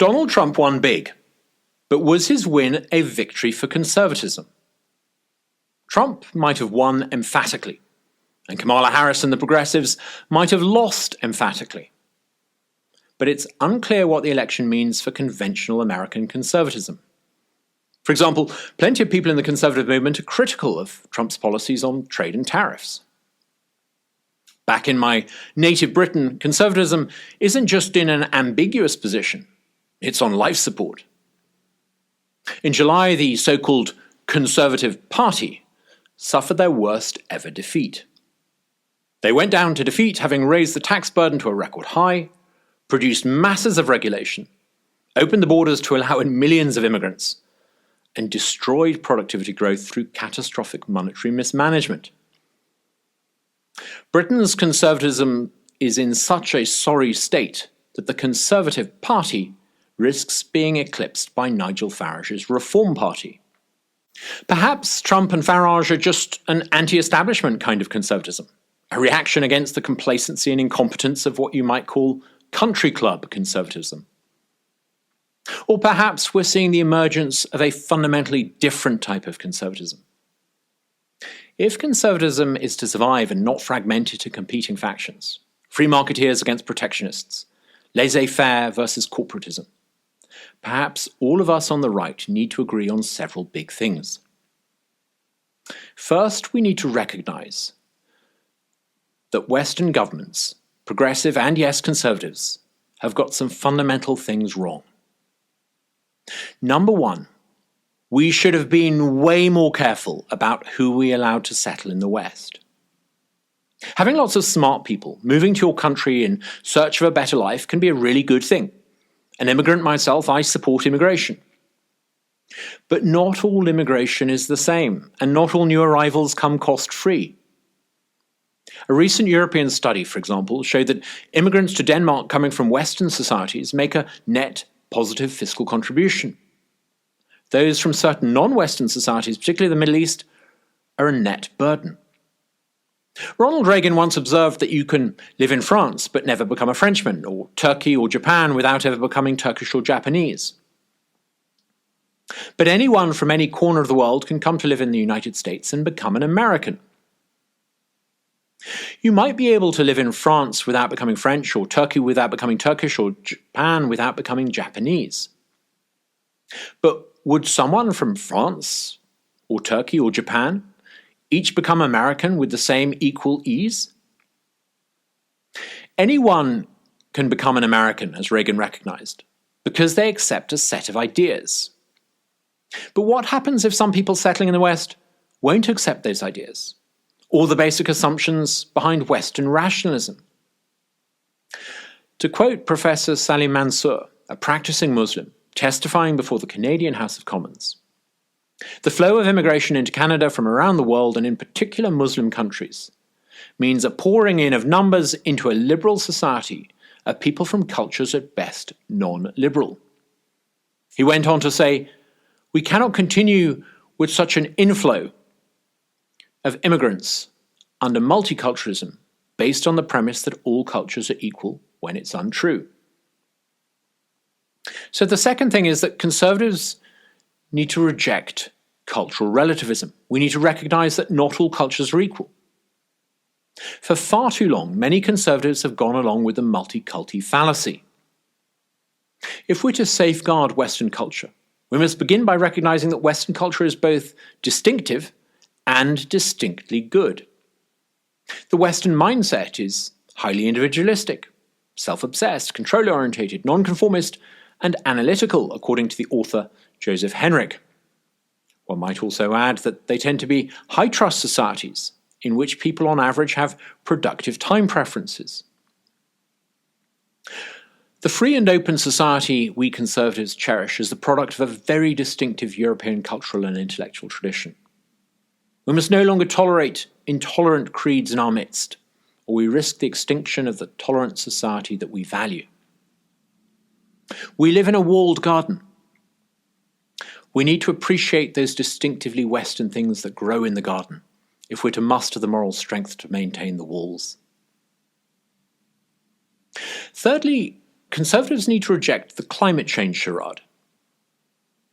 Donald Trump won big, but was his win a victory for conservatism? Trump might have won emphatically, and Kamala Harris and the progressives might have lost emphatically. But it's unclear what the election means for conventional American conservatism. For example, plenty of people in the conservative movement are critical of Trump's policies on trade and tariffs. Back in my native Britain, conservatism isn't just in an ambiguous position, it's on life support. In July, the so-called Conservative Party suffered their worst ever defeat. They went down to defeat having raised the tax burden to a record high, produced masses of regulation, opened the borders to allow in millions of immigrants, and destroyed productivity growth through catastrophic monetary mismanagement. Britain's conservatism is in such a sorry state that the Conservative Party risks being eclipsed by Nigel Farage's Reform Party. Perhaps Trump and Farage are just an anti-establishment kind of conservatism, a reaction against the complacency and incompetence of what you might call country club conservatism. Or perhaps we're seeing the emergence of a fundamentally different type of conservatism. If conservatism is to survive and not fragment into competing factions, free marketeers against protectionists, laissez-faire versus corporatism, perhaps all of us on the right need to agree on several big things. First, we need to recognize that Western governments, progressive and yes, conservatives, have got some fundamental things wrong. Number one, we should have been way more careful about who we allowed to settle in the West. Having lots of smart people moving to your country in search of a better life can be a really good thing. An immigrant myself, I support immigration. But not all immigration is the same, and not all new arrivals come cost-free. A recent European study, for example, showed that immigrants to Denmark coming from Western societies make a net positive fiscal contribution. Those from certain non-Western societies, particularly the Middle East, are a net burden. Ronald Reagan once observed that you can live in France but never become a Frenchman, or Turkey or Japan without ever becoming Turkish or Japanese. But anyone from any corner of the world can come to live in the United States and become an American. You might be able to live in France without becoming French, or Turkey without becoming Turkish, or Japan without becoming Japanese. But would someone from France, or Turkey, or Japan each become American with the same equal ease? Anyone can become an American, as Reagan recognized, because they accept a set of ideas. But what happens if some people settling in the West won't accept those ideas, or the basic assumptions behind Western rationalism? To quote Professor Salim Mansour, a practicing Muslim, testifying before the Canadian House of Commons, the flow of immigration into Canada from around the world, and in particular Muslim countries, means a pouring in of numbers into a liberal society of people from cultures at best non-liberal. He went on to say, "We cannot continue with such an inflow of immigrants under multiculturalism based on the premise that all cultures are equal when it's untrue." So the second thing is that conservatives need to reject cultural relativism. We need to recognize that not all cultures are equal. For far too long, many conservatives have gone along with the multi-culti fallacy. If we're to safeguard Western culture, we must begin by recognizing that Western culture is both distinctive and distinctly good. The Western mindset is highly individualistic, self-obsessed, control-orientated, nonconformist, and analytical, according to the author Joseph Henrich. One might also add that they tend to be high-trust societies, in which people on average have productive time preferences. The free and open society we conservatives cherish is the product of a very distinctive European cultural and intellectual tradition. We must no longer tolerate intolerant creeds in our midst, or we risk the extinction of the tolerant society that we value. We live in a walled garden. We need to appreciate those distinctively Western things that grow in the garden, if we're to muster the moral strength to maintain the walls. Thirdly, conservatives need to reject the climate change charade.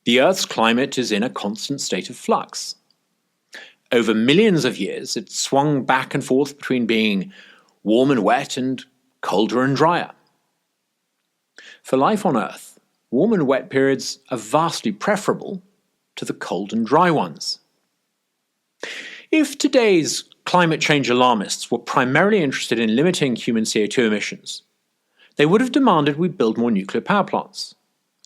The Earth's climate is in a constant state of flux. Over millions of years, it's swung back and forth between being warm and wet and colder and drier. For life on Earth, warm and wet periods are vastly preferable to the cold and dry ones. If today's climate change alarmists were primarily interested in limiting human CO2 emissions, they would have demanded we build more nuclear power plants.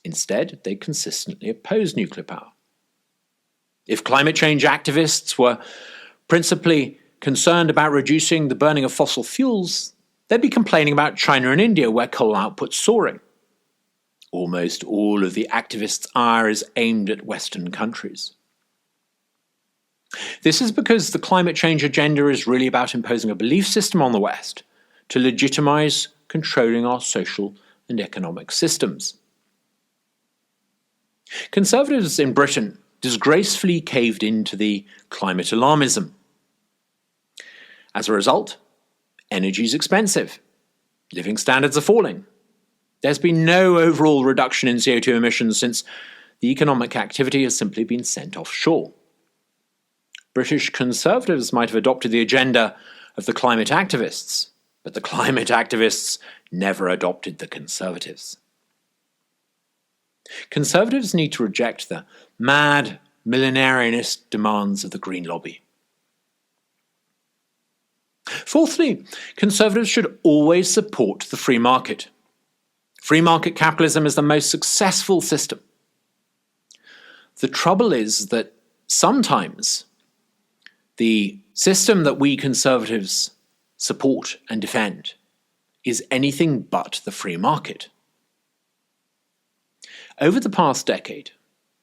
Instead, they consistently oppose nuclear power. If climate change activists were principally concerned about reducing the burning of fossil fuels, they'd be complaining about China and India, where coal output's soaring. Almost all of the activists' ire is aimed at Western countries. This is because the climate change agenda is really about imposing a belief system on the West to legitimize controlling our social and economic systems. Conservatives in Britain disgracefully caved into the climate alarmism. As a result, energy is expensive. Living standards are falling. There's been no overall reduction in CO2 emissions since the economic activity has simply been sent offshore. British Conservatives might have adopted the agenda of the climate activists, but the climate activists never adopted the Conservatives. Conservatives need to reject the mad, millenarianist demands of the Green Lobby. Fourthly, Conservatives should always support the free market. Free market capitalism is the most successful system. The trouble is that sometimes the system that we Conservatives support and defend is anything but the free market. Over the past decade,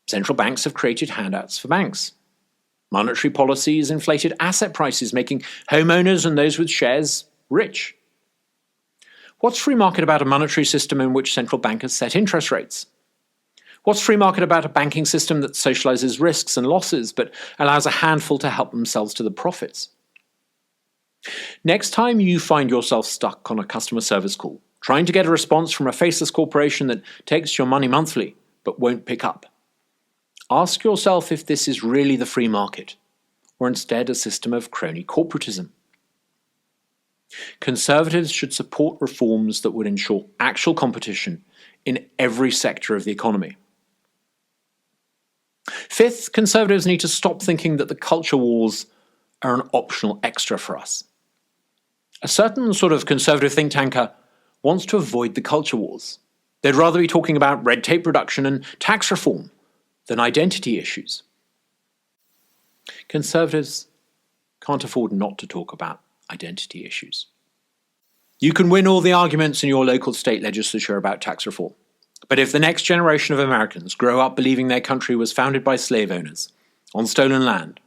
central banks have created handouts for banks. Monetary policy has inflated asset prices, making homeowners and those with shares rich. What's free market about a monetary system in which central bankers set interest rates? What's free market about a banking system that socializes risks and losses but allows a handful to help themselves to the profits? Next time you find yourself stuck on a customer service call, trying to get a response from a faceless corporation that takes your money monthly but won't pick up, ask yourself if this is really the free market, or instead a system of crony corporatism. Conservatives should support reforms that would ensure actual competition in every sector of the economy. Fifth, Conservatives need to stop thinking that the culture wars are an optional extra for us. A certain sort of conservative think tanker wants to avoid the culture wars. They'd rather be talking about red tape reduction and tax reform than identity issues. Conservatives can't afford not to talk about identity issues. You can win all the arguments in your local state legislature about tax reform, but if the next generation of Americans grow up believing their country was founded by slave owners on stolen land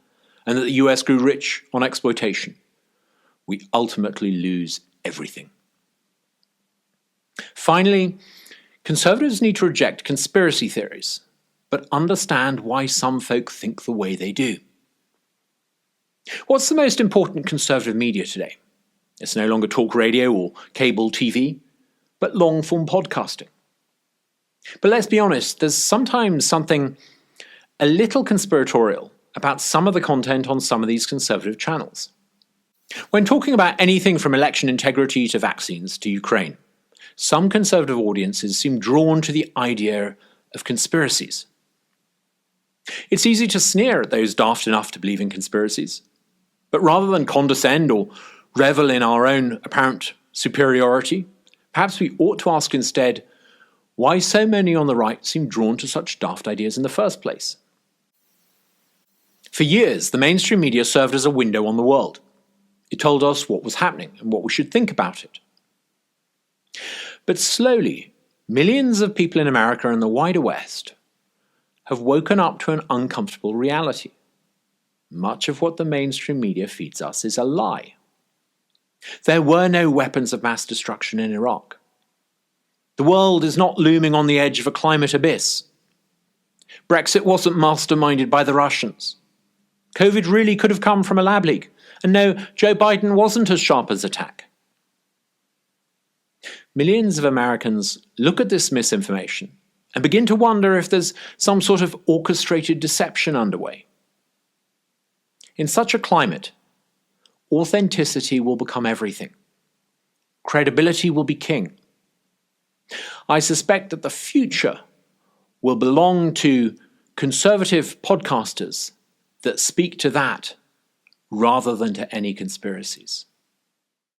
and that the US grew rich on exploitation, we ultimately lose everything. Finally, Conservatives need to reject conspiracy theories, but understand why some folk think the way they do. What's the most important conservative media today? It's no longer talk radio or cable TV, but long-form podcasting. But let's be honest, there's sometimes something a little conspiratorial about some of the content on some of these conservative channels. When talking about anything from election integrity to vaccines to Ukraine, some conservative audiences seem drawn to the idea of conspiracies. It's easy to sneer at those daft enough to believe in conspiracies, but rather than condescend or revel in our own apparent superiority, perhaps we ought to ask instead why so many on the right seem drawn to such daft ideas in the first place. For years, the mainstream media served as a window on the world. It told us what was happening and what we should think about it. But slowly, millions of people in America and the wider West have woken up to an uncomfortable reality. Much of what the mainstream media feeds us is a lie. There were no weapons of mass destruction in Iraq. The world is not looming on the edge of a climate abyss. Brexit wasn't masterminded by the Russians. COVID really could have come from a lab leak. And no, Joe Biden wasn't as sharp as attack. Millions of Americans look at this misinformation and begin to wonder if there's some sort of orchestrated deception underway. In such a climate, authenticity will become everything. Credibility will be king. I suspect that the future will belong to conservative podcasters that speak to that rather than to any conspiracies.